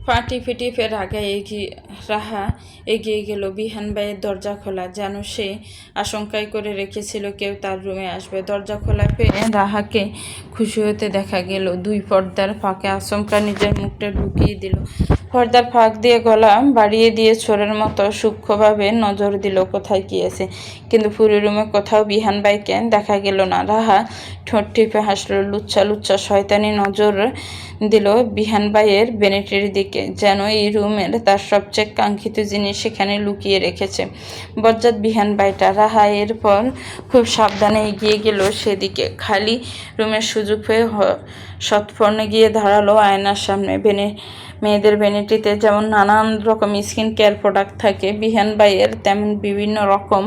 ফাটি ফিটি ফের আগে রাহা এগিয়ে গেল। বিহান ভাইয়ের দরজা খোলা, যেন সে আশঙ্কাই করে রেখেছিল কেউ তার রুমে আসবে। দরজা খোলা পেয়ে রাহাকে খুশি হতে দেখা গেল। দুই পর্দার ফাঁকে আচমকা নিজের মুখটা ঢুকিয়ে দিল। পর্দার ফাঁক দিয়ে গলা বাড়িয়ে দিয়ে ছোরের মতো সূক্ষ্মভাবে নজর দিল কোথায় কি আছে, কিন্তু পুরো রুমে কোথাও বিহান ভাইকে দেখা গেল না। রাহা ঠোঁট টিপে হাসলো, লুচ্চা লুচ্চা শয়তানি নজর দিল বিহান ভাইয়ের বেনেটের দিকে, যেন এই রুমের তার সবচেয়ে কাঙ্ক্ষিত জিনিস সেখানে লুকিয়ে রেখেছে। বজ্জাত বিহান ভাইটা। রাহা এরপর খুব সাবধানে এগিয়ে গেল সেদিকে। খালি রুমের সুযোগ পেয়ে সৎপর্ণে গিয়ে দাঁড়ালো আয়নার সামনে। মেয়েদের ভ্যানিটিতে যেমন নানান রকম স্কিন কেয়ার প্রোডাক্ট থাকে, বিহান ভাইয়ের তেমন বিভিন্ন রকম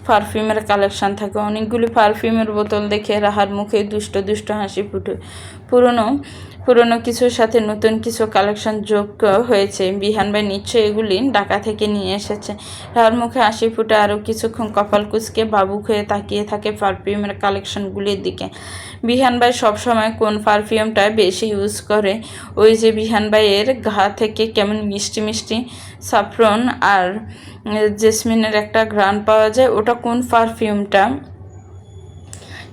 পারফিউমের কালেকশন থাকে। অনেকগুলি পারফিউমের বোতল দেখে রাহার মুখে দুষ্ট দুষ্ট হাসি ফুটে। পুরনো কিছুর সাথে নতুন কিছু কালেকশন যোগ হয়েছে। বিহান ভাই নিশ্চয়ই এগুলি ঢাকা থেকে নিয়ে এসেছে। রাহার মুখে হাসি ফুটে আরও কিছুক্ষণ কপাল কুঁচকে বাবুক হয়ে তাকিয়ে থাকে পারফিউমের কালেকশনগুলির দিকে। বিহান ভাই সবসময় কোন পারফিউমটা বেশি ইউজ করে? ওই যে বিহান ভাইয়ের ঘা থেকে কেমন মিষ্টি মিষ্টি সাফরন আর জেসমিনের একটা ঘ্রাণ পাওয়া যায়, ওটা কোন পারফিউমটা?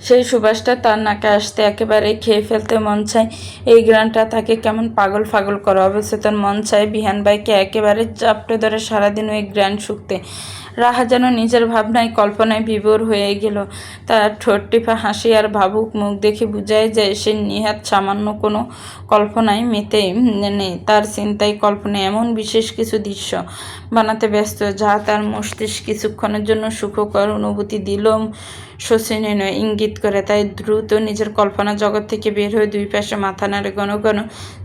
সেই সুবাসটা তার নাকে আসতে একেবারে খেয়ে ফেলতে মন চায়। এই ঘ্রাণটা তাকে কেমন পাগল ফাগল করা। অবচেতন মন চায় বিহান ভাইকে একেবারে চাপটে ধরে সারাদিন ওই ঘ্রাণ শুকতে। রাহা যেন নিজের ভাবনায় কল্পনায় বিভোর হয়ে গেল। তার ঠোঁট টিপা হাসি আর ভাবুক মুখ দেখে বোঝায় যায় সে নিহাত সামান্য কোনো কল্পনায় মেতে নেই। তার চিন্তায় কল্পনায় এমন বিশেষ কিছু দৃশ্য বানাতে ব্যস্ত, যা তার মস্তিষ্ক কিছুক্ষণের জন্য সুখকর অনুভূতি দিলেও শোচনীয় নয় ইঙ্গিত করে। তাই দ্রুত নিজের কল্পনা জগৎ থেকে বের হয়ে দুই পাশে মাথা নাড়ে, ঘন ঘন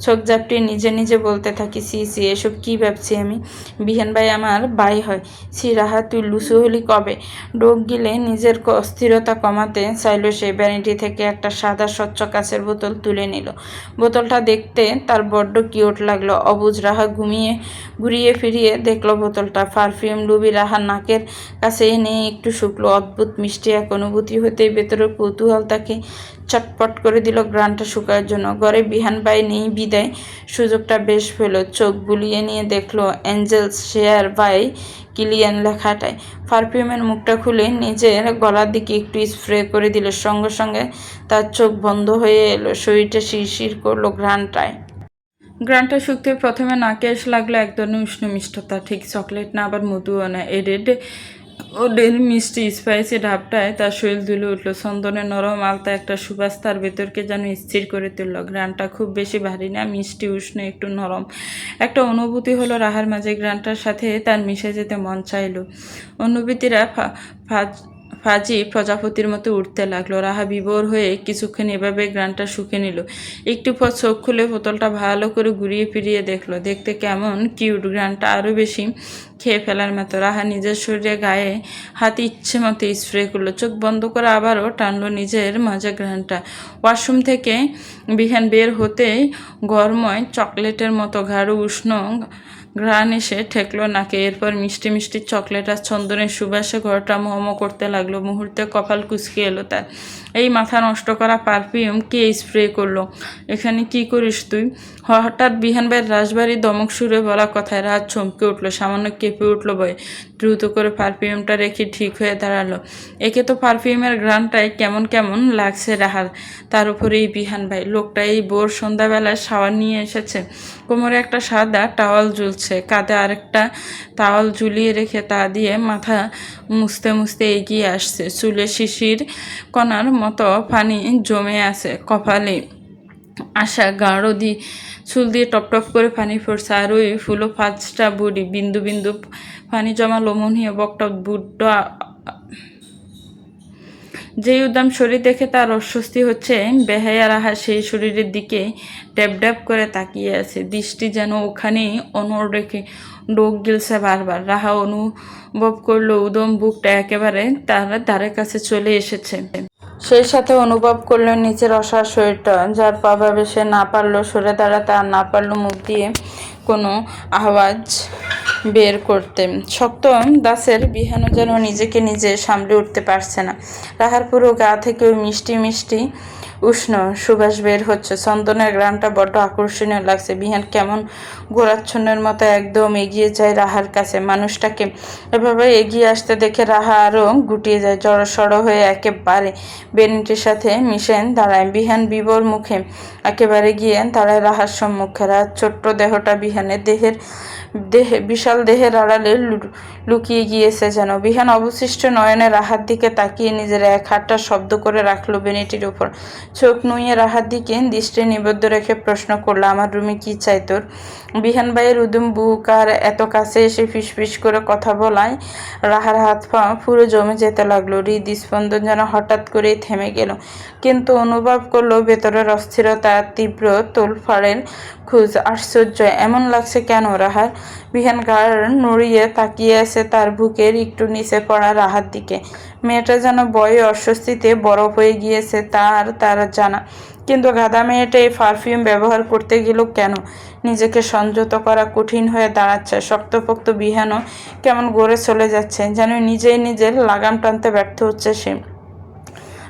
চোখ ঝাপটিয়ে নিজে নিজে বলতে থাকি, সি সি এসব কী ভাবছি আমি? বিহান ভাই আমার ভাই হয়। সি রাহা, তুই লুসু হলি কবে? ডোক গিলে নিজের অস্থিরতা কমাতে চাইল সে। ভ্যানিটি থেকে একটা সাদা স্বচ্ছ কাচের বোতল তুলে নিল। বোতলটা দেখতে তার বড্ড কিউট লাগলো। অবুঝ রাহা ঘুরিয়ে ফিরিয়ে দেখলো বোতলটা। পারফিউম লুবি রাহার নাকের কাছে এনে একটু শুকলো। অদ্ভুত মিষ্টি এক অনুভূতি হতেই ভেতরের কৌতূহল তাকে চটপট করে দিল ঘ্রাণটা শুকার জন্য। ঘরে বিহান ভাই নেই বিদায় সুযোগটা বেশ পেল। চোখ বুলিয়ে নিয়ে দেখলো অ্যাঞ্জেলস শেয়ার বাই কিলিয়ান লেখাটায়। পারফিউমের মুখটা খুলে নিজের গলার দিকে একটু স্প্রে করে দিল। সঙ্গে সঙ্গে তার চোখ বন্ধ হয়ে এলো। শরীরটা শিরশির করলো ঘ্রাণটা শুকতে প্রথমে নাকে এসে লাগলো এক ধরনের উষ্ণ মিষ্টতা, ঠিক চকলেট না আবার মধুও না। ওদের মিষ্টি স্পাইসি ঢাপটায় তার শরীর দুলে উঠলো। চন্দনের নরম আলতা একটা সুবাস তার ভেতরকে যেন স্থির করে তুলল। ঘ্রাণটা খুব বেশি ভারী না, মিষ্টি উষ্ণ একটু নরম একটা অনুভূতি হলো রাহার মাঝে। ঘ্রাণটার সাথে তার মিশে যেতে মন চাইল। অনুভূতিরা ফাজি প্রজাপতির মতো উঠতে লাগলো। রাহা বিভোর হয়ে কিছুক্ষণ এভাবে ঘ্রাণটা শুকে নিল। একটু পর চোখ খুলে বোতলটা ভালো করে ঘুরিয়ে ফিরিয়ে দেখলো। দেখতে কেমন কিউট, ঘ্রাণটা আরও বেশি খেয়ে ফেলার মতো। রাহা নিজের শরীরে গায়ে হাত ইচ্ছে মতো স্প্রে করলো। চোখ বন্ধ করে আবারও টানলো নিজের মাঝে ঘ্রাণটা। ওয়াশরুম থেকে বিহান বের হতেই গরময় চকলেটের মতো গাঢ় উষ্ণ ঘ্রাণ এসে ঠেকলো নাকে। এরপর মিষ্টি মিষ্টি চকলেট আর চন্দনের সুবাসে ঘরটা মোমো করতে লাগলো। মুহূর্তে কপাল কুঁচকে এলো তার। এই মাথা নষ্ট করা পারফিউম কে স্প্রে করলো? এখানে কি করিস তুই? হঠাৎ বিহান ভাইয়ের রাজবাড়ি দমক সুরে বলা কথায় রাত চমকে উঠলো, সামান্য কেঁপে উঠলো ভয়ে। দ্রুত করে পারফিউমটা রেখে ঠিক হয়ে দাঁড়ালো। একে তো পারফিউমের ঘ্রাণটায় কেমন কেমন লাগছে রাহার, তার উপরে এই বিহান ভাই লোকটা এই ভোর সন্ধ্যাবেলায় শাওয়ার নিয়ে এসেছে। কোমরে একটা সাদা টাওয়াল ঝুলছে, কাঁধে আরেকটা টাওয়াল ঝুলিয়ে রেখে তা দিয়ে মাথা মুছতে মুছতে এগিয়ে আসছে। চুলে শিশির কণার মতো পানি জমে আছে। কপালে আসা গাঢ় চুল দিয়ে টপ টপ করে পানি পড়ছে। আর ওই ফুলো 5টা বুড়ি বিন্দু বিন্দু পানি জমা লোমনীয় বকটা বুড্ড যেই উদ্দাম শরীর দেখে তার অস্বস্তি হচ্ছে। বেহায়া রাহা সেই শরীরের দিকে ড্যাব ড্যাব করে তাকিয়ে আছে। দৃষ্টি যেন ওখানেই অনড় রেখে ডোক গিলছে বারবার। রাহা অনুভব করলো উদম বুকটা একেবারে তার ধারে কাছে চলে এসেছে। সেই সাথে অনুভব করলো নিচের অসার শরীরটা, যার প্রভাবে সে না পারলো সরে দাঁড়াতে আর না পারলো মুখ দিয়ে কোনো আওয়াজ বের করতে। শক্ত দাসের বিহানও যেন নিজেকে নিজে সামলে উঠতে পারছে না। রাহার পুরো গা থেকে ওই মিষ্টি মিষ্টি উষ্ণ সুবাস বের হচ্ছে। চন্দনের গ্রামটা বড্ড আকর্ষণীয় লাগছে। বিহান কেমন গোড়াচ্ছন্নের মতো একদম এগিয়ে যায় রাহার কাছে। মানুষটাকে এভাবে এগিয়ে আসতে দেখে রাহা আরও গুটিয়ে যায়, জড়সড় হয়ে একেবারে বেনিটির সাথে মিশে দাঁড়ায়। বিহান বিবর মুখে একেবারে গিয়ে দাঁড়ায় রাহার সম্মুখে। রাহার ছোট্ট দেহটা বিহানের বিশাল দেহের আড়ালে লুকিয়ে গিয়েছে যেন। বিহান অবশিষ্ট নয়নে রাহার দিকে তাকিয়ে নিজের এক হাতটা শব্দ করে রাখলো বেনিটির উপর। চোখ নুইয়ে রাহার দিকে দৃষ্টি নিবদ্ধ রেখে প্রশ্ন করলো, আমার রুমে কি চাই তোর? বিহান ভাইয়ের উদুম বুক আর এত কাছে এসে ফিসফিস করে কথা বলায় রাহার হাত পা পুরো জমে যেতে লাগলো। হৃদস্পন্দন যেন হঠাৎ করেই থেমে গেল, কিন্তু অনুভব করলো ভেতরের অস্থিরতা, তীব্র তোলফাড়ের খুঁজ। আশ্চর্য, এমন লাগছে কেন রাহার? বিহান ঘাড় নড়িয়ে তাকিয়ে আছে তার বুকের একটু নিচে পড়া রাহার দিকে। মেয়েটা যেন ভয়ে অস্বস্তিতে বরফ হয়ে গিয়েছে তার জানা, কিন্তু গাধা মেয়েটা এই পারফিউম ব্যবহার করতে গেল কেন? নিজেকে সংযত করা কঠিন হয়ে দাঁড়াচ্ছে। শক্তপোক্ত বিহানও কেমন গড়ে চলে যাচ্ছে, যেন নিজেই নিজের লাগাম টানতে ব্যর্থ হচ্ছে সে।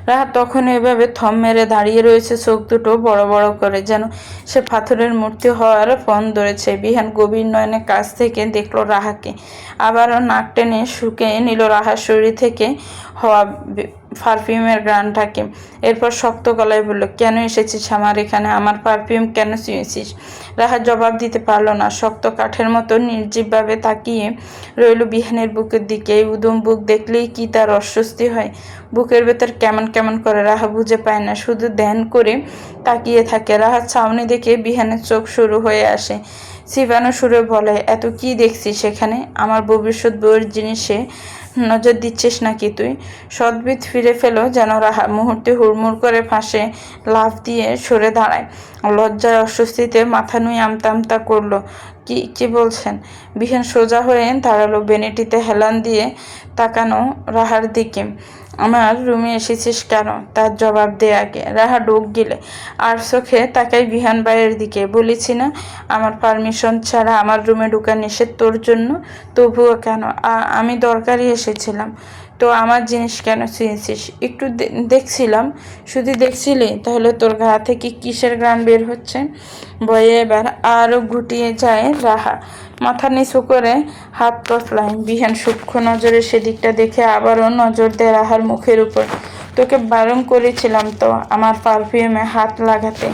রাহা তখন এভাবে থম মেরে দাঁড়িয়ে রয়েছে, চোখ দুটো বড় বড় করে, যেন সে পাথরের মূর্তি হওয়ার ফোন ধরেছে। বিহান গভীর নয়নে কাছ থেকে দেখলো রাহাকে, আবারও নাক টেনে শুকে নিল রাহার শরীর থেকে হওয়া পারফিউমের গ্রানটাকে। এরপর শক্ত গলায় বলল, কেন এসেছিস আমার এখানে? আমার পারফিউম কেন ছুঁয়েছিস? রাহা জবাব দিতে পারলো না। শক্ত কাঠের মতো নির্জীবভাবে তাকিয়ে রইল বিহানের বুকের দিকে। এই উদম বুক দেখলেই কি তার অস্বস্তি হয়? বুকের ভেতর কেমন কেমন করে রাহা বুঝে পায় না, শুধু ধ্যান করে তাকিয়ে থাকে। রাহার ছাউনি দেখে বিহানের চোখ শুরু হয়ে আসে। চিবানো সুরে বলে, এত কি দেখছিস সেখানে? আমার ভবিষ্যৎ বউয়ের জিনিসে নজর দিচ্ছিস নাকি তুই? সদ্ভিত ফিরে ফেলো যেন রাহা। মুহূর্তে হুড়মুড় করে ফাঁসে লাফ দিয়ে সরে দাঁড়ায়। লজ্জায় অস্বস্তিতে মাথা নুয়ে আমতা আমতা করলো। কি বলছেন? বিহান সোজা হয়ে দাঁড়ালো, বেনেটিতে হেলান দিয়ে তাকানো রাহার দিকে। আমার রুমে এসেছিস কেন তার জবাব দে আগে। রাহা ডোক গিলে আর চোখে তাকাই বিহান ভাইয়ের দিকে। বলেছি না আমার পারমিশন ছাড়া আমার রুমে ঢোকা নিষেধ তোর জন্য? তবুও কেন? আমি দরকারি এসেছিলাম, তো আমার জিনিস কেন ছুঁয়েছিস? একটু দেখছিলাম। শুধু দেখছিলি? তাহলে তোর গা থেকে কিসের গ্রান বের হচ্ছে? ভয়ে এবার আরও ঘুটিয়ে যায় রাহা। মাথা নিচু করে হাত কসলায়। বিহান সূক্ষ্ম নজরে সেদিকটা দেখে আবারও নজর দেয় রাহার মুখের উপর। তোকে বারণ করেছিলাম তো আমার পারফিউমে হাত লাগাতে।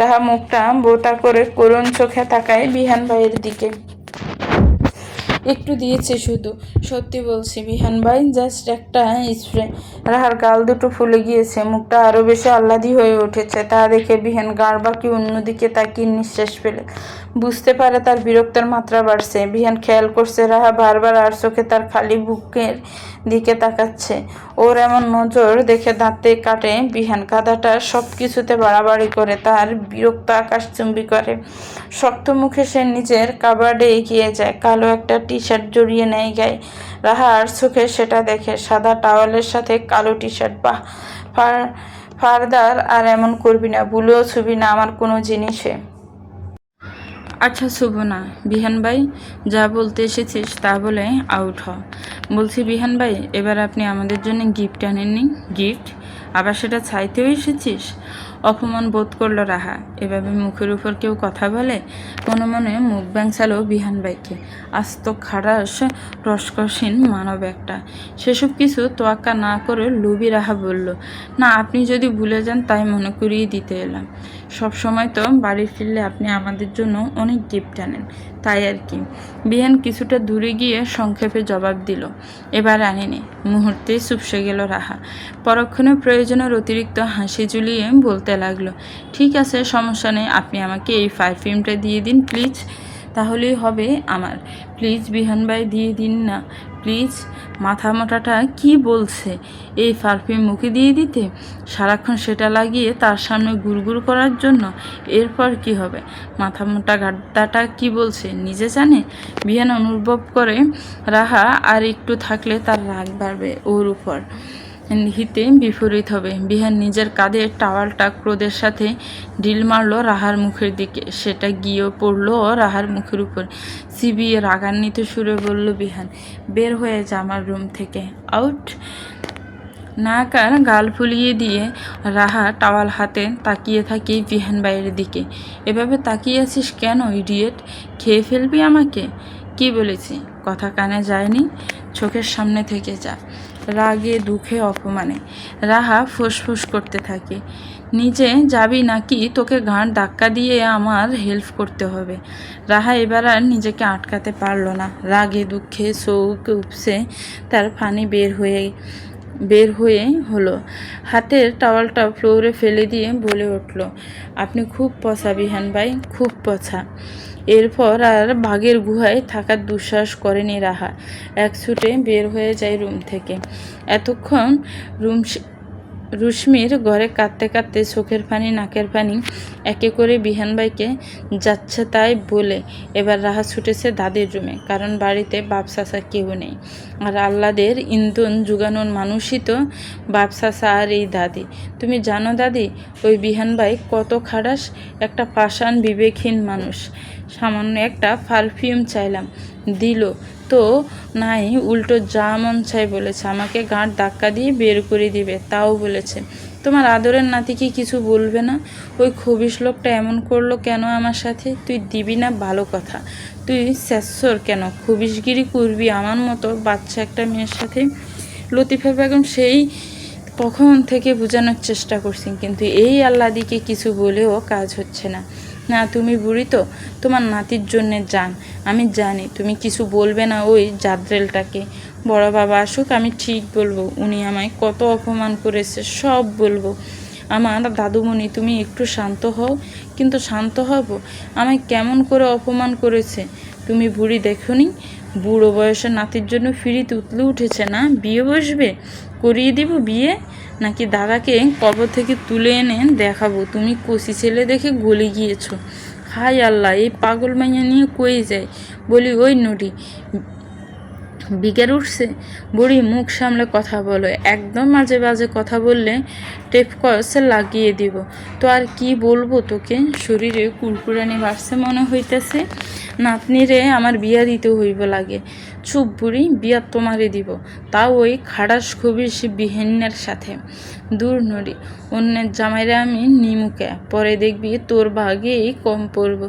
রাহা মুখটা বোটা করে করুণ চোখে তাকায় বিহান ভাইয়ের দিকে। একটু দিয়েছে শুধু, সত্যি বলছি বিহান ভাই, জাস্ট একটা স্প্রে। রাহার গাল দুটো ফুলে গিয়েছে, মুখটা আরও বেশি আহ্লাদি হয়ে উঠেছে। তা দেখে বিহান গাড় বাকি অন্যদিকে তাকিয়ে নিঃশ্বাস ফেলে। বুঝতে পারে তার বিরক্তের মাত্রা বাড়ছে। বিহান খেয়াল করছে রাহা বারবার আর চোখে তার খালি বুকের দিকে তাকাচ্ছে। ওর এমন নজর দেখে দাঁতে কাটে বিহান। গাধাটা সব কিছুতে বাড়াবাড়ি করে, তার বিরক্ত আকাশচুম্বী করে। শক্ত মুখে সে নিজের কাবার্ডে এগিয়ে যায়, কালো একটা টি শার্ট জড়িয়ে নেয় গায়ে। রাহার চোখে সেটা দেখে, সাদা টাওয়ালের সাথে কালো টি শার্ট। বাহ, ফারদার আর এমন করবি না, ভুলেও ছবি না আমার কোনো জিনিসে। আচ্ছা শুভ না বিহান ভাই, যা বলতে এসেছিস তা বলে আউট হ। বলছি বিহান ভাই, এবার আপনি আমাদের জন্য গিফট আনেননি? গিফট? আবার সেটা চাইতেও এসেছিস? অপমান বোধ করলো রাহা। এভাবে মুখের উপর কেউ কথা বলে? মনে মনে মুখ ব্যাংসালো বিহান ভাইকে। আস্ত খারাস রসকসীন মানব একটা। সেসব কিছু তোয়াক্কা না করে লুবি রাহা বলল, না আপনি যদি ভুলে যান তাই মনে করিয়ে দিতে এলাম। সব সময় তো বাড়ি ফিরলে আপনি আমাদের জন্য অনেক গিফট আনেন, তাই আর কি। বিহান কিছুটা দূরে গিয়ে সংক্ষেপে জবাব দিল, এবার আনিনি। মুহূর্তেই চুপসে গেল রাহা। পরক্ষণে প্রয়োজনের অতিরিক্ত হাসি ঝুলিয়ে বলতে লাগলো, ঠিক আছে সমস্যা নেই, আপনি আমাকে এই পারফিউমটা দিয়ে দিন প্লিজ, তাহলেই হবে আমার। প্লিজ বিহান ভাই দিয়ে দিন না প্লিজ। মাথা মোটাটা কি বলছে? এই পারফিউম মুখে দিয়ে দিতে? সারাক্ষণ সেটা লাগিয়ে তার সামনে গুড়গুড় করার জন্য? এরপর কি হবে? মাথা মোটা গাড্ডাটা কি বলছে নিজে জানে। বিহান অনুভব করে রাহা আর একটু থাকলে তার রাগ বাড়বে ওর উপর, হিতে বিপরীত হবে। বিহান নিজের কাঁধে টাওয়ালটা ক্রোধের সাথে ঢিল মারল রাহার মুখের দিকে। সেটা গিয়েও পড়লো রাহার মুখের উপর। চিবিয়ে রাগান্বিত সুরে বলল বিহান, বের হয়ে যা আমার রুম থেকে, আউট। নাক আর গাল ফুলিয়ে দিয়ে রাহা টাওয়াল হাতে তাকিয়ে থাকে বিহান ভাইয়ের দিকে। এভাবে তাকিয়ে আছিস কেন ইডিয়েট? খেয়ে ফেলবি আমাকে? কি বলেছি? কথা কানে যায়নি? চোখের সামনে থেকে যা। রাগে দুঃখে অপমানে রাহা ফুসফুস করতে থাকে। নিজে যাবি নাকি তোকে ঘাড় ধাক্কা দিয়ে আমার হেল্প করতে হবে? রাহা এবার আর নিজেকে আটকাতে পারল না। রাগে দুঃখে চোখ উপসে তার পানি বের হয়ে হলো। হাতের টাওয়ালটা ফ্লোরে ফেলে দিয়ে বলে উঠল, আপনি খুব পচা বিহান ভাই, খুব পচা। এরপর আর বাঘের গুহায় থাকার দুঃসাহস করেনি রাহা। এক ছুটে বের হয়ে যায় রুম থেকে। এতক্ষণ রুশ্মির ঘরে কাঁদতে কাঁদতে চোখের পানি নাকের পানি একে করে বিহান ভাইকে যাচ্ছে তাই বলে এবার রাহা ছুটেছে দাদির রুমে, কারণ বাড়িতে বাপ চাচা কেউ নেই। আর আহ্লাদের ইন্ধন জোগানোর মানুষই তো বাপ চাচা আর এই দাদি। তুমি জানো দাদি, ওই বিহান ভাই কত খাড়াস, একটা পাষাণ বিবেকহীন মানুষ। সামান্য একটা পারফিউম চাইলাম, দিল তো নাই, উল্টো যা মন চাই বলেছে। আমাকে গাঁট ধাক্কা দিয়ে বের করে দিবে, তাও বলেছে। তোমার আদরের নাতি কি কিছু বলবে না? ওই খবিশ লোকটা এমন করলো কেন আমার সাথে? তুই দিবি না? ভালো কথা। তুই স্যাসর কেন? খবিশগিরি করবি আমার মতো বাচ্চা একটা মেয়ের সাথে? লতিফা বেগম সেই কখন থেকে বোঝানোর চেষ্টা করছেন, কিন্তু এই আল্লাদিকে কিছু বলেও কাজ হচ্ছে না। না, তুমি বুড়ি তো, তোমার নাতির জন্যে যান। আমি জানি তুমি কিছু বলবে না ওই জাদ্রেলটাকে। বড় বাবা আসুক, আমি ঠিক বলবো উনি আমায় কত অপমান করেছে, সব বলবো। আমার দাদুমণি, তুমি একটু শান্ত হও। কিন্তু শান্ত হব? আমায় কেমন করে অপমান করেছে তুমি বুড়ি দেখোনি? বুড়ো বয়সে নাতির জন্য ফিরিতে উতলে উঠেছে না? বিয়ে বসবে? করিয়ে দিব বিয়ে, নাকি দাদাকে কবর থেকে তুলে এনে দেখাবো তুমি কচি ছেলে দেখে গলে গিয়েছো? হাই আল্লাহ, এই পাগল মাইয়া নিয়ে কই যায়? বলি, ওই নড়ি বিকের উঠছে? বুড়ি মুখ সামলে কথা বলো, একদম মাঝে বাজে কথা বললে টেপকস লাগিয়ে দিব। তো আর কি বলবো তোকে? শরীরে কুরকুরানি বাড়ছে মনে হইতেছে। নাতনিরে আমার বিয়া দিতে হইব লাগে। চুপ বুড়ি, বিয়া তোমারে দিব, তাও ওই খাড়াস খবিস বিহেন্নের সাথে। দূর নড়ি, অন্যের জামাইরে আমি নিমুকে, পরে দেখবি তোর ভাগেই কম পড়ব,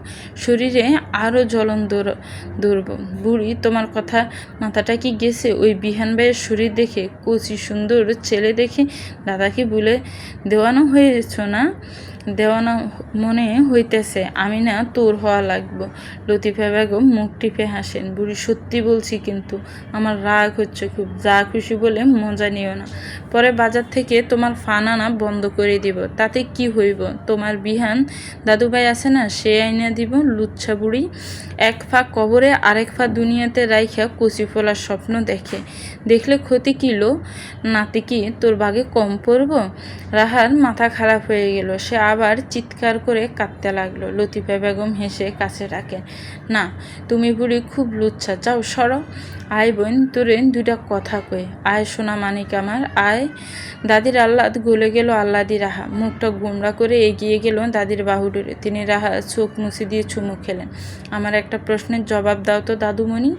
শরীরে আরও জ্বলন ধরব। বুড়ি, তোমার কথা মাথাটা কি গেছে? ওই বিহান ভাইয়ের শরীর দেখে, কচি সুন্দর ছেলে দেখে দাদাকে বলে দেওয়ানো হয়েছ না? দেওয়ানো মনে হইতেছে আমি না তোর হওয়া লাগবো। লতিফা বেগম মুখ টিপে হাসেন। বুড়ি, সত্যি বলছি, কিন্তু আমার রাগ হচ্ছে খুব। যা খুশি বলে মজা নিও না। পরে বাজার থেকে তোমার ফান আনা বন্ধ করে দিব, তাতে কি হইব? তোমার বিহান দাদুভাই আছে না, সে আইনা দিব। লুচ্ছা বুড়ি, এক ফা কবরে আরেক ফা দুনিয়াতে রাইখা কচি ফোলার স্বপ্ন দেখলে ক্ষতি কিলো? নাতি কি তোর বাগে কম পড়ব? রাহার মাথা খারাপ হয়ে গেল। সে আবার চিৎকার করে কাঁদতে লাগলো। লতিফা বেগম হেসে কাছে রাখেন। না, তুমি বুড়ি খুব লুচ্ছা, যাও সরো। আয় বোন, তোরে দুটা কথা কই। আয় সোনা মানিক আমার, আয়। দাদির আহ্লাদ গলে গেল আহ্লাদি। রাহা মুখটা গুমরা করে এগিয়ে গেল দাদির বাহু ধরে। তিনি রাহা চোখ মুছে দিয়ে চুমু খেলেন। আমার একটা প্রশ্নের জবাব দাও তো দাদুমণি।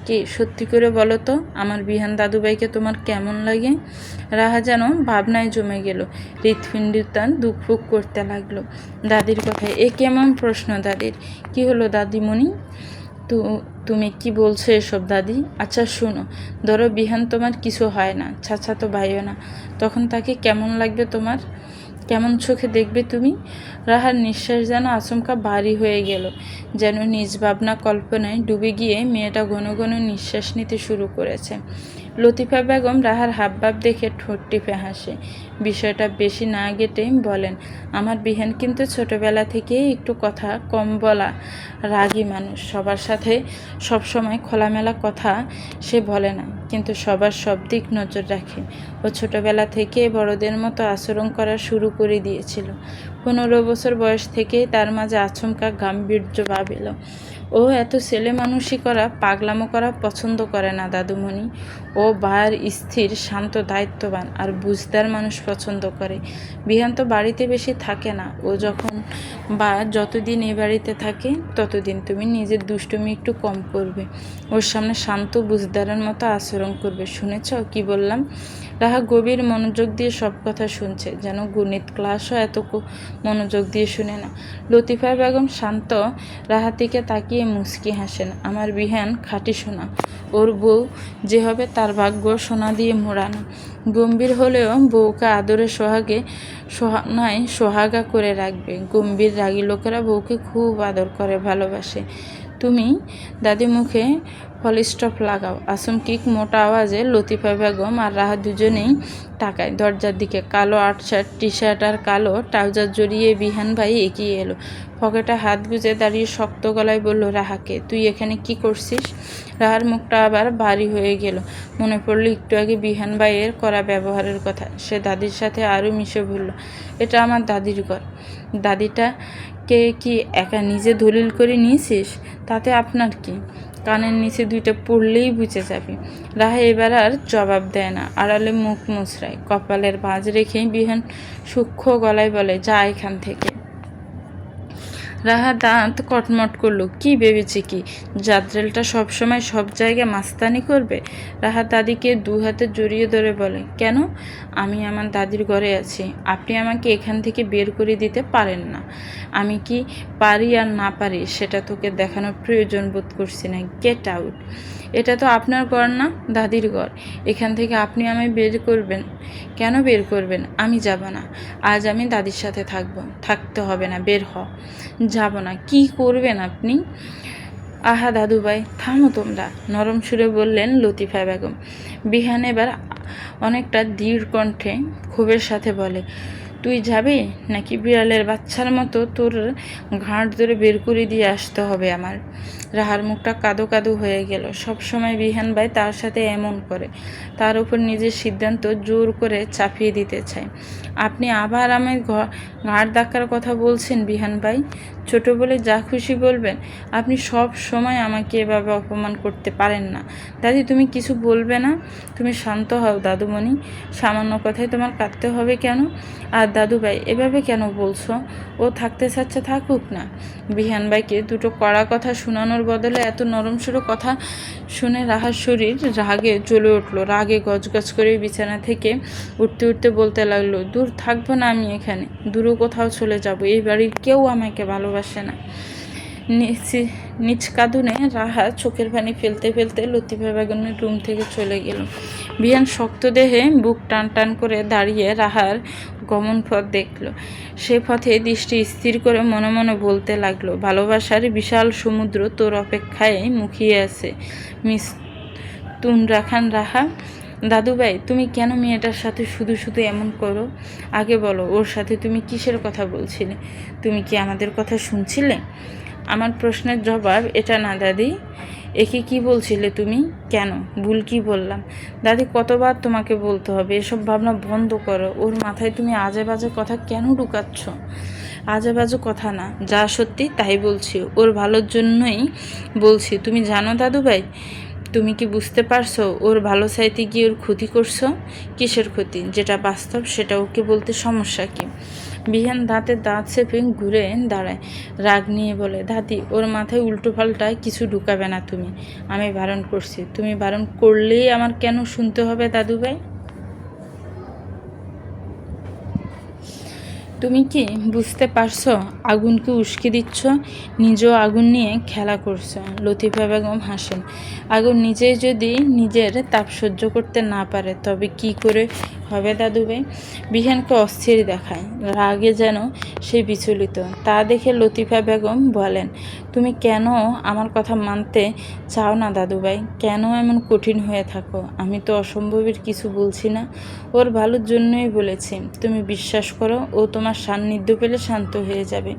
কি, সত্যি করে বলো তো, আমার বিহান দাদুভাইকে তোমার কেমন লাগে? রাহা যেন ভাবনায় জমে গেল। হৃৎপিণ্ডিতান দুকফুক করতে লাগলো দাদির কথায়। এ কেমন প্রশ্ন দাদির? কি হলো দাদিমণি? তো তুমি কি বলছো এসব দাদি? আচ্ছা শোনো, ধরো বিহান তোমার কিছু হয় না, চাচা তো ভাইও না, তখন তাকে কেমন লাগবে তোমার? কেমন চোখে দেখবে তুমি? রাহার নিঃশ্বাস যেন আচমকা ভারী হয়ে গেল, যেন নিজ ভাবনা কল্পনায় ডুবে গিয়ে মেয়েটা ঘন ঘন নিঃশ্বাস নিতে শুরু করেছে। লতিফা বেগম রাহার হাবভাব দেখে ঠোঁট টিপে হাসে। বিষয়টা বেশি না গেটে বলেন, আমার বিহান কিন্তু ছোটবেলা থেকে একটু কথা কম বলা, রাগী মানুষ। সবার সাথে সবসময় খোলামেলা কথা সে বলে না, কিন্তু সবার সব দিক নজর রাখে। ও ছোটবেলা থেকে বড়দের মতো আচরণ করা শুরু করে দিয়েছিল। 15 বছর বয়স থেকেই তার মাঝে আচমকা গাম্ভীর্য ভাব এলো। ও এত ছেলে মানুষই করা, পাগলামো করা পছন্দ করে না দাদুমণি। ও বায়ের স্থির, শান্ত, দায়িত্ববান আর বুঝদার মানুষ পছন্দ করে। বিহান তো বাড়িতে বেশি থাকে না। ও যখন বা যতদিন এ বাড়িতে থাকে ততদিন তুমি নিজের দুষ্টুমি একটু কম করবে, ওর সামনে শান্ত বুঝদারের মতো আচরণ করবে। শুনেছ কি বললাম? রাহা গভীর মনোযোগ দিয়ে সব কথা শুনছে, যেন গণিত ক্লাসও এত মনোযোগ দিয়ে শুনে না। লতিফা বেগম শান্ত রাহার দিকে তাকিয়ে মুচকি হাসেন। আমার বিহান খাঁটি সোনা, ওর বউ যে হবে তার ভাগ্য সোনা দিয়ে মোড়ানো। গম্ভীর হলেও বউকে আদরে সোহাগা করে রাখবে। গম্ভীর রাগী লোকেরা বউকে খুব আদর করে, ভালোবাসে। তুমি দাদি মুখে ফলস্টপ লাগাও। আসমকিক মোটা আওয়াজে লতিফা বেগম আর রাহা দুজনেই তাকায় দরজার দিকে। কালো আটশার্ট, টি শার্ট আর কালো ট্রাউজার জড়িয়ে বিহান ভাই এগিয়ে এলো। পকেটে হাত গুজে দাঁড়িয়ে শক্ত গলায় বলল, রাহাকে, তুই এখানে কি করছিস? রাহার মুখটা আবার ভারী হয়ে গেল। মনে পড়ল একটু আগে বিহান ভাইয়ের করা ব্যবহারের কথা। সে দাদির সাথে আরও মিশে বলল, এটা আমার দাদির ঘর। দাদিটাকে কি একা নিজে দলিল করে নিয়েছিস? তাতে আপনার কি? কানের নিচে দুইটা পড়লেই বুঝে যাবে। রাহা এবার আর জবাব দেয় না, আড়ালে মুখ মুচড়ায়। কপালের ভাঁজ রেখে বিহান সূক্ষ্ম গলায় বলে, যা এখান থেকে। রাহা দাঁত কটমট করলো। কি ভেবেছে কি জাদ্রেলটা সবসময় সব জায়গায় মাস্তানি করবে? রাহা দাদিকে দু হাতে জড়িয়ে ধরে বলে, কেন? আমি আমার দাদির ঘরে আছি, আপনি আমাকে এখান থেকে বের করে দিতে পারেন না। আমি কি পারি আর না পারি সেটা তোকে দেখানোর প্রয়োজন বোধ করছি না। Get out. এটা তো আপনার ঘর না, দাদির ঘর। এখান থেকে আপনি আমায় বের করবেন? কেন বের করবেন? আমি যাব না। আজ আমি দাদির সাথে থাকতে হবে না, বের হ। যাব না। কি করবেন আপনি? আহা দাদুভাই, থামো তোমরা, নরম সুরে বললেন লতিফা বেগম। বিহান এবার অনেকটা দৃঢ় কণ্ঠে ক্ষোভের সাথে বলে, তুই যাবি নাকি বিড়ালের বাচ্চার মতো তোর ঘাট ধরে বের করে দিয়ে আসতে হবে আমার? রাহার মুখটা কাদো কাদো হয়ে গেল। সবসময় বিহান ভাই তার সাথে এমন করে, তার উপর নিজের সিদ্ধান্ত জোর করে চাপিয়ে দিতে চায়। আপনি আবার আমায় ঘাড় ধাক্কার কথা বলছেন বিহান ভাই? ছোট বলে যা খুশি বলবেন। আপনি সব সময় আমাকে এভাবে অপমান করতে পারেন না। দাদি, তুমি কিছু বলবে না? তুমি শান্ত হও দাদুমণি, সামান্য কথায় তোমার কাঁদতে হবে কেন? আর দাদুভাই, এভাবে কেন বলছো? ও থাকতে চাচ্ছে, থাকুক না। বিহান ভাইকে দুটো কড়া কথা শোনানোর বদলে এত নরম সুরে কথা শুনে রাহার শরীর রাগে জ্বলে উঠল। রাগে গজগজ করে বিছানা থেকে উঠতে উঠতে বলতে লাগলো, দূর থাকবো না আমি এখানে, দূরে কোথাও চলে যাব। এই বাড়ির কেউ আমাকে ভালোবাসে না। নিজ কাঁদুনে রাহা চোখের পানি ফেলতে ফেলতে লতিফা বেগমের রুম থেকে চলে গেল। বিহান শক্ত দেহে বুক টান টান করে দাঁড়িয়ে রাহার গমন পথ দেখল। সে পথে দৃষ্টি স্থির করে মনে মনে বলতে লাগলো, ভালোবাসার বিশাল সমুদ্র তোর অপেক্ষায় মুখিয়ে আছে মিস তুনরাখান রাহা। দাদুভাই, তুমি কেন মেয়েটার সাথে শুধু শুধু এমন করো? আগে বলো, ওর সাথে তুমি কিসের কথা বলছিলে? তুমি কি আমাদের কথা শুনছিলে? আমার প্রশ্নের জবাব এটা না দাদি। একে কি বলছিলে তুমি? কেন? ভুল কি বললাম? দাদি, কতবার তোমাকে বলতে হবে? এসব ভাবনা বন্ধ করো। ওর মাথায় তুমি আজে বাজে কথা কেন ঢুকাচ্ছ? আজে বাজে কথা না, যা সত্যি তাই বলছি, ওর ভালোর জন্যই বলছি। তুমি জানো দাদুভাই, তুমি কি বুঝতে পারছো? ওর ভালো চাইতে গিয়ে ওর ক্ষতি করছো। কিসের ক্ষতি? যেটা বাস্তব সেটা ওকে বলতে সমস্যা কি? বিহান দাঁতে দাঁত চেপে ঘুরে দাঁড়ায়, রাগ নিয়ে বলে, দাদি, ওর মাথায় উল্টো পাল্টা কিছু ঢুকাবে না তুমি। আমি বারণ করছি। তুমি বারণ করলেই আমার কেন শুনতে হবে দাদুভাই? তুমি কি বুঝতে পারছো? আগুনকে উস্কে দিচ্ছ, নিজেও আগুন নিয়ে খেলা করছো। লতিফা বেগম হাসেন। আগুন নিজেই যদি নিজের তাপ সহ্য করতে না পারে তবে কি করে হবে দাদুভাই? বিহানকে অস্থির দেখায়, রাগে যেন সে বিচলিত। তা দেখে লতিফা বেগম বলেন, তুমি কেন আমার কথা মানতে চাও না দাদুভাই? কেন এমন কঠিন হয়ে থাকো? আমি তো অসম্ভবের কিছু বলছি না, ওর ভালোর জন্যই বলেছি। তুমি বিশ্বাস করো, ও তোমার সান্নিধ্য পেলে শান্ত হয়ে যাবে,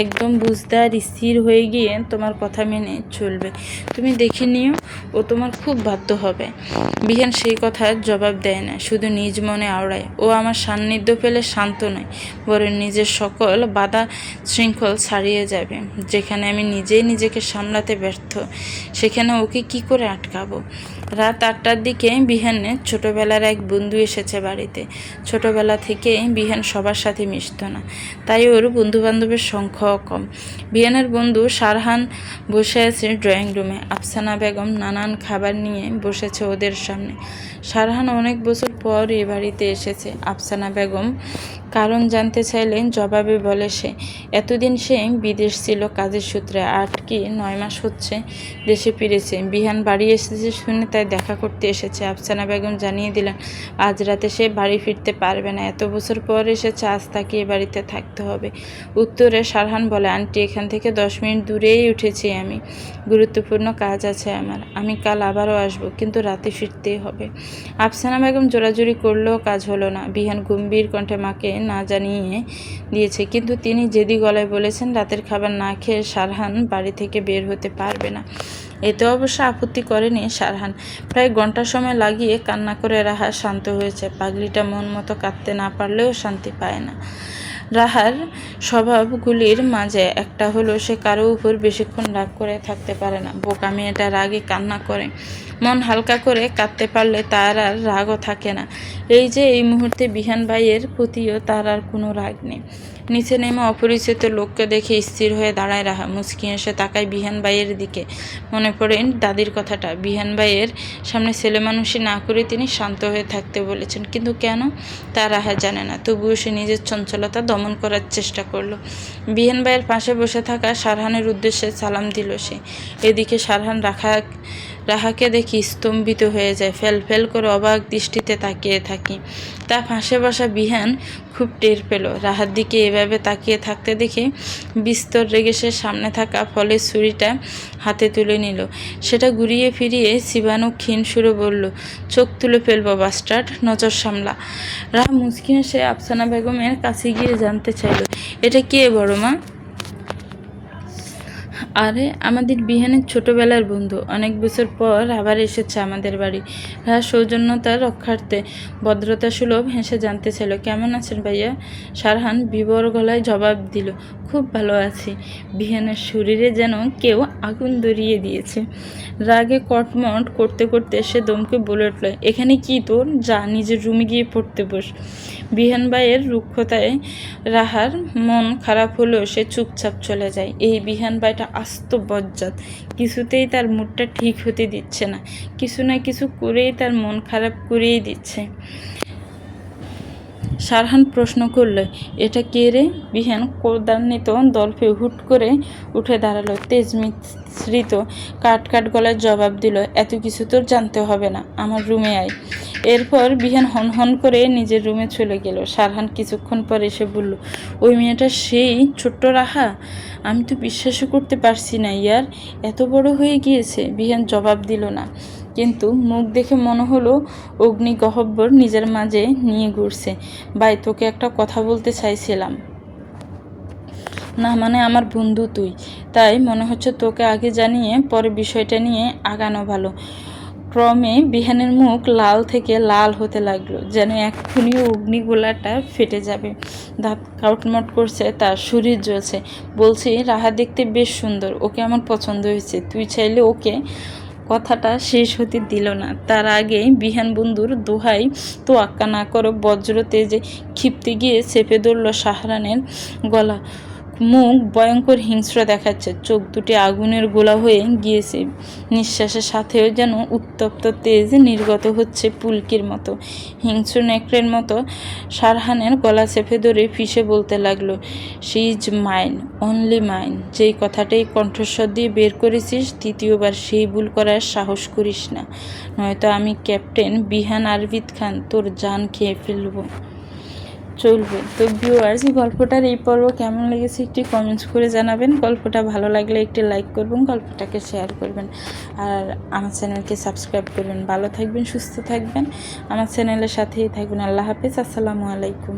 একদম বুঝতে আর স্থির হয়ে গিয়ে তোমার কথা মেনে চলবে। তুমি দেখে নিও, ও তোমার খুব বাধ্য হবে। বিহান সেই কথার জবাব দেয় না, শুধু নিজ মনে আওড়ায়। ও আমার সান্নিধ্য পেলে শান্ত নয়, বরং নিজের সকল বাধা শৃঙ্খল ছাড়িয়ে যাবে। যেখানে আমি নিজেই নিজেকে সামলাতে ব্যর্থ, সেখানে ওকে কি করে আটকাবো? রাত 8টার দিকে বিহানের ছোটবেলার এক বন্ধু এসেছে বাড়িতে। ছোটবেলা থেকে বিহান সবার সাথে মিশত না, তাই ওর বন্ধুবান্ধবের সংখ্যাও কম। বিহানের বন্ধু সারহান বসে আছে ড্রয়িং রুমে। আফসানা বেগম নানান খাবার নিয়ে বসেছে ওদের সামনে। সারহান অনেক বছর পর এ বাড়িতে এসেছে। আফসানা বেগম কারণ জানতে চাইলেন, জবাবে বলে সে এতদিন সে বিদেশ ছিল কাজের সূত্রে, 8 কি 9 মাস হচ্ছে দেশে ফিরেছে। বিহান বাড়ি এসেছে শুনে তাই দেখা করতে এসেছে। আফসানা বেগম জানিয়ে দিলেন আজ রাতে সে বাড়ি ফিরতে পারবে না, এত বছর পর এসেছে, আজ তাকে এ বাড়িতে থাকতে হবে। উত্তরে সারহান বলে, আন্টি এখান থেকে 10 মিনিট দূরেই উঠেছি আমি, গুরুত্বপূর্ণ কাজ আছে আমার, আমি কাল আবারও আসবো, কিন্তু রাতে ফিরতেই হবে। আফসানা বেগম জোরাজুরি করলেও কাজ হলো না। বিহান গম্ভীর কণ্ঠে মাকে না জানিয়ে দিয়েছে, কিন্তু তিনি জেদি গলায় বলেছেন রাতের খাবার না খেয়ে সারহান বাড়ি থেকে বের হতে পারবে না। এতে অবশ্য আপত্তি করেনি সারহান। প্রায় ঘন্টা সময় লাগিয়ে কান্না করে রাহা শান্ত হয়েছে। পাগলিটা মন মতো কাঁদতে না পারলেও শান্তি পায় না। রাহার স্বভাবগুলির মাঝে একটা হলো সে কারো উপর বেশিক্ষণ রাগ করে থাকতে পারে না। বোকা মেয়েটা রাগে কান্না করে, মন হালকা করে কাঁদতে পারলে তার আর রাগও থাকে না। এই মুহূর্তে বিহান ভাইয়ের প্রতিও তার আর কোনো রাগ নেই। নিচে নেমে অপরিচিত লোককে দেখে স্থির হয়ে দাঁড়ায় রাহা। মুচকি এসে তাকায় বিহান ভাইয়ের দিকে। মনে পড়ে দাদির কথাটা, বিহান ভাইয়ের সামনে ছেলে মানুষই না করে তিনি শান্ত হয়ে থাকতে বলেছেন, কিন্তু কেন তা রাহা জানে না। তবুও সে নিজের চঞ্চলতা দমন করার চেষ্টা করলো। বিহান ভাইয়ের পাশে বসে থাকা সারহানের উদ্দেশ্যে সালাম দিল সে। এদিকে সারহান রাহাকে দেখি স্তম্ভিত হয়ে যায়। ফেল করে অবাক দৃষ্টিতে তাকিয়ে থাকি। তার পাশে বসা বিহান খুব টের পেল রাহার দিকে এভাবে তাকিয়ে থাকতে দেখে বিস্তর রেগে সে সামনে থাকা ফলের ছুরিটা হাতে তুলে নিল। সেটা ঘুরিয়ে ফিরিয়ে চিবানো ক্ষীণ সুরে বলল, চোখ তুলে ফেলবো বাস্টার্ড, নজর সামলা। রাহা মুচকি হেসে আফসানা বেগমের কাছে গিয়ে জানতে চাইল, এটা কে বড় মা? আরে আমাদের বিহানের ছোটবেলার বন্ধু, অনেক বছর পর আবার এসেছে আমাদের বাড়ি। রাহা সৌজন্যতা রক্ষার্থে ভদ্রতা সুলভ হেসে জানতে চাইল, কেমন আছেন ভাইয়া? সারহান বিবর গলায় জবাব দিল, খুব ভালো আছি। বিহানের শরীরে যেন কেউ আগুন ধরিয়ে দিয়েছে। রাগে কটমট করতে করতে সে দমকে বলে উঠল, এখানে কি তোর? যা নিজের রুমে গিয়ে পড়তে বস। বিহান ভাইয়ের রুক্ষতায় রাহার মন খারাপ হলেও সে চুপচাপ চলে যায়। এই বিহান ভাইটা আস্ত বজ্জাত, কিছুতেই তার মুডটা ঠিক হতে দিচ্ছে না, কিছু না কিছু করেই তার মন খারাপ করিয়ে দিচ্ছে। সারহান প্রশ্ন করল, এটা কে রে? বিহান ক্রোধান্বিত দল্পে হুট করে উঠে দাঁড়ালো। তেজ মিশ্রিত কাট গলায় জবাব দিল, এত কিছু তোর জানতে হবে না, আমার রুমে আয়। এরপর বিহান হন করে নিজের রুমে চলে গেল। সারহান কিছুক্ষণ পর এসে বলল, ওই মেয়েটা সেই ছোট্ট রাহা? আমি তো বিশ্বাসই করতে পারছি না ইয়ার, এত বড় হয়ে গিয়েছে। বিহান জবাব দিল না, কিন্তু মুখ দেখে মনে হলো অগ্নিগহ্বর নিজের মাঝে নিয়ে ঘুরছে। ভাই, তোকে একটা কথা বলতে চাইছিলাম। না মানে আমার বন্ধু তুই, তাই মনে হচ্ছে তোকে আগে জানিয়ে পরে বিষয়টা নিয়ে আগানো ভালো। ক্রমে বিহানের মুখ লাল থেকে লাল হতে লাগলো, যেন এক্ষুনি অগ্নিগোলাটা ফেটে যাবে। দাঁত কাউটমট করছে, তার শরীর জ্বলছে। বলছি, রাহা দেখতে বেশ সুন্দর, ওকে আমার পছন্দ হয়েছে, তুই চাইলে ওকে। কথাটা শেষ হতে দিল না, তার আগে বিহান বন্ধুর দোহাই তোয়াক্কা না করে বজ্র তেজে ক্ষিপ্তে গিয়ে চেপে ধরল সারহানের গলা। মুখ ভয়ঙ্কর হিংস্র দেখাচ্ছে, চোখ দুটি আগুনের গোলা হয়ে গিয়েছে, নিঃশ্বাসের সাথেও যেন উত্তপ্ত তেজ নির্গত হচ্ছে পুলকির মতো। হিংস্র নেকড়ের মতো সারহানের গলা চেপে ধরে ফিসে বলতে লাগলো, she is mine, only mine. যেই কথাটাই কণ্ঠস্বর দিয়ে বের করেছিস, দ্বিতীয়বার সেই ভুল করার সাহস করিস না, নয়তো আমি ক্যাপ্টেন বিহান আরবিদ খান তোর জান খেয়ে ফেলবো। চলবে। তো ভিউয়ার্স, গল্পটার এই পর্ব কেমন লেগেছে একটি কমেন্টস করে জানাবেন। গল্পটা ভালো লাগলে একটি লাইক করবেন, গল্পটাকে শেয়ার করবেন, আর আমার চ্যানেলকে সাবস্ক্রাইব করবেন। ভালো থাকবেন, সুস্থ থাকবেন, আমার চ্যানেলের সাথেই থাকবেন। আল্লাহ হাফেজ, আসসালামু আলাইকুম।